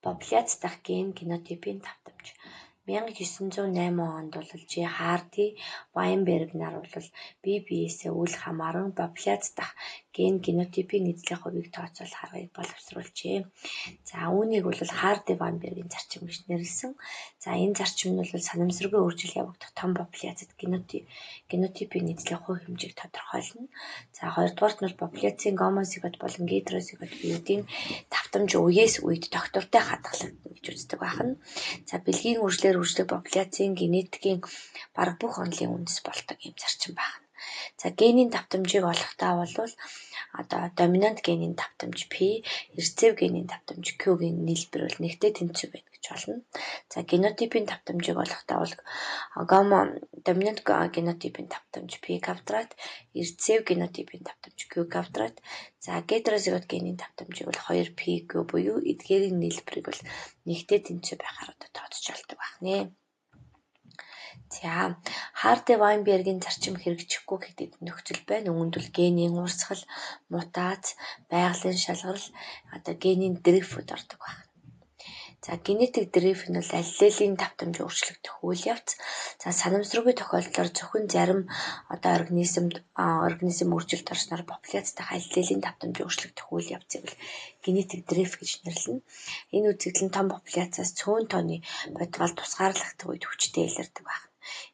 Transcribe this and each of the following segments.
Популяц дахь ген генотипийн давтамж 1908 онд бол Ж. Харди Вайнберг нар бол бие биесээ үл хамааран популяц дахь ген генотипийн эзлэх хувийг тооцоол харгыг боловсруулжээ. За үүнийг бол Харди Вайнбергийн зарчим гэж нэрлэсэн. За энэ зарчим нь бол санамсаргүй үржил явагдах том популяцад генотипийн эзлэх хувь хэмжээг тодорхойлно. За хоёрдугаарт нь популяцийн гомозигот болон гетерозигот биеүүдийн давтамж үеэс үед доктортой хадгалагдана гэж үздэг байна. За бэлгийн үржлээр үржлэх популяцийн генетикийн бараг бүх онолын үндэс болдог юм зарчим байна. За генийн давтамжийг олохдоо бол доминант генийн давтамж P, рецессив генийн давтамж Q-гийн нийлбэр бол нэгтэй тэнцүү байна гэж болно. За генотипийн давтамжийг олохдоо бол доминант генотипийн давтамж P квадрат, рецессив генотипийн давтамж Q квадрат, за гетерозигот генийн давтамжийг бол 2PQ буюу эдгээрийн нийлбэрийг бол нэгтэй тэнцүү байхаар тооцоолдог байна. За Харди Вайнбергийн зарчим хэрэгжихгүй гэдэг нөхцөл байна. Үүнд бол генийн урсгал, мутац, байгалийн шалгарал, генийн дрейфүүд ордог байна. За генетик дрейф нь бол аллелийн давтамж өөрчлөгдөх үйл явц. За санамсаргүй тохиолдлоор зөвхөн зарим организм үржилт орсноор популяц дахь аллелийн давтамж өөрчлөгдөх үйл явцыг генетик дрейф гэж нэрлэнэ. Энэ үзэгдэл нь том популяцаас цөөн тооны бодвол тусгаарлагдах үед хүчтэй илэрдэг байна.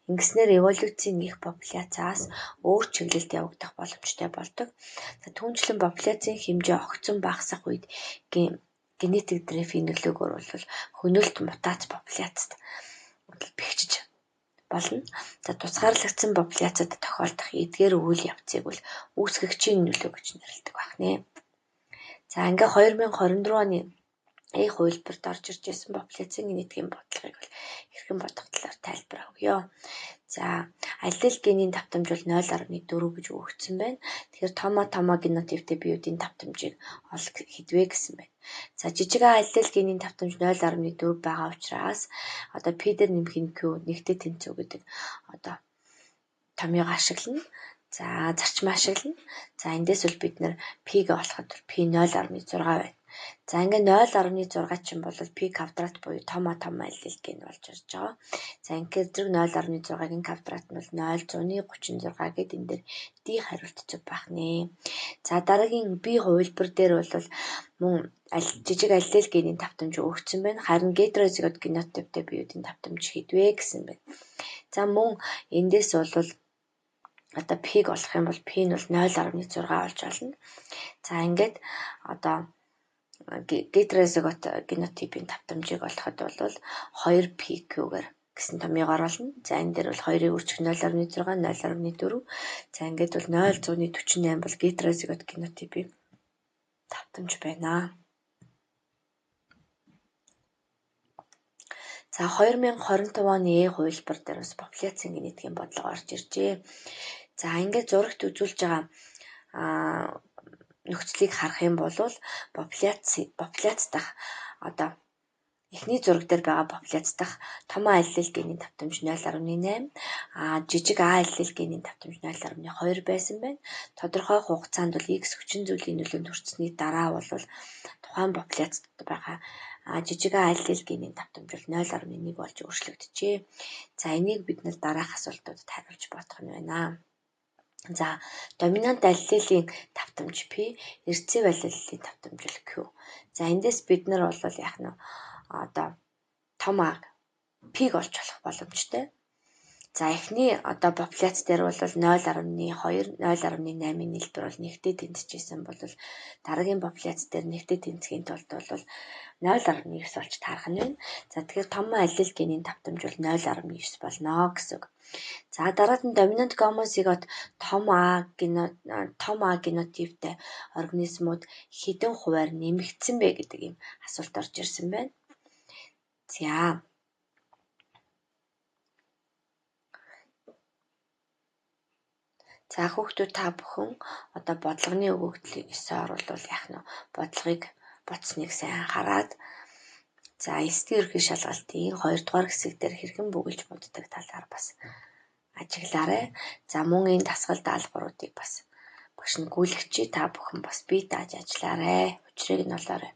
Ингэснээр эволюцийн их популяцаас өөр чиглэлд явагдах боломжтой болдог. За түүнчлэн популяцийн хэмжээ огцон багасах үед генетик дрейфийн нөлөөгөөр бол хөнөөлт мутац популяцад бэхжиж болно. За тусгаарлагдсан популяцад тохиолдох эдгээр үйл явцыг бол үүсгэгчийн нөлөө гэж нэрлэдэг байна. За ингээ 2024 оны хувилбарт орж ирж байсан популяцийн генетикийн бодлогыг хэрхэн бодох талаар тайлбар өгье. За аллел генийн давтамж бол 0.4 гэж өгөгдсөн байна. Тэгэхээр томо генотиптэй биеүүдийн давтамжийг олох хэдвэ гэсэн байна. За жижиг аллел генийн давтамж 0.4 байгаа учраас P дээр нэмэх нь Q нэгтэй тэнцүү гэдэг томьёог ашиглана. За зарчим ашиглана. За эндээс бол бид нэр P-г олоход P 0.6 байна. За ингээ 0.6 чинь бол P квадрат буюу том аллел ген болж ирж байгаа. За ингээд зэрэг 0.6-гийн квадрат нь бол 0.36 гэдэг энэ дээр D хариултцэг байна. За дараагийн B хувилбар дээр бол мөн жижиг аллел генийн давтамж өгөгдсөн байна. Харин гетерозигот генотиптэй биеүүдийн давтамж хэдвэ гэсэн байна. За мөн эндээс бол P-г олох юм бол P нь бол 0.6 болж болно. За ингээд гетерозигот генотипийн давтамжийг олоход бол 2PQ-гээр гэсэн томьёогоор болно. За энэ дээр бол 2-ыг үржих 0.6, 0.4. За ингээд бол 0.48 бол гетерозигот генотипийн давтамж байна. За 2025 оны хувилбар дээр бас популяцийн генетикийн бодлого орж иржээ. За ингээд зурагт үзүүлж байгаа нөхцөлийг харах юм бол популяц дахь эхний зураг дээр байгаа популяц дахь том аллел генийн давтамж 0.8, жижиг аллел генийн давтамж 0.2 байсан байна. Тодорхой хугацаанд бол X хүчин зүйлийн нөлөөнд хүрсэний дараа бол тухайн популяцд байгаа жижиг аллел генийн давтамж бол 0.1 болж өөрчлөгдөжээ. За энийг бид дараах асуултуудад хариулж бодох нь байна. За доминант аллелийн давтамж P, рецессив аллелийн давтамж Q. За эндээс бид нар бол яах нь том P-г олж болох боломжтой. За эхний популяц дээр бол 0.2, 0.8-ийн нийлбэр бол нэгтэй тэнцэжсэн бол дараагийн популяц дээр нэгтэй тэнцэхийн тулд бол 0.9 болж таарах нь байна. За тэгэхээр том аллел генийн давтамж бол 0.9 болно гэсэн үг. За дараад нь доминант гомозигот том А генотиптэй организмууд хэдэн хувиар нэмэгдсэн бэ гэдэг ийм асуулт орж ирсэн байна. За хүүхдүүд та бүхэн бодлогын өгөгдлийг оруулбал яах нь бодлогыг бодсныг сайн хараад за эсдийн ерхий шалгалтын 2 дугаар хэсэг дээр хэрхэн бүгэлж мууддаг талаар бас ажиглаарай. За мөн энэ дасгал даалгавруудыг бас багш нь гүйлгчээ та бүхэн бас бие дааж ажиллаарай. Учрыг нь олоорой.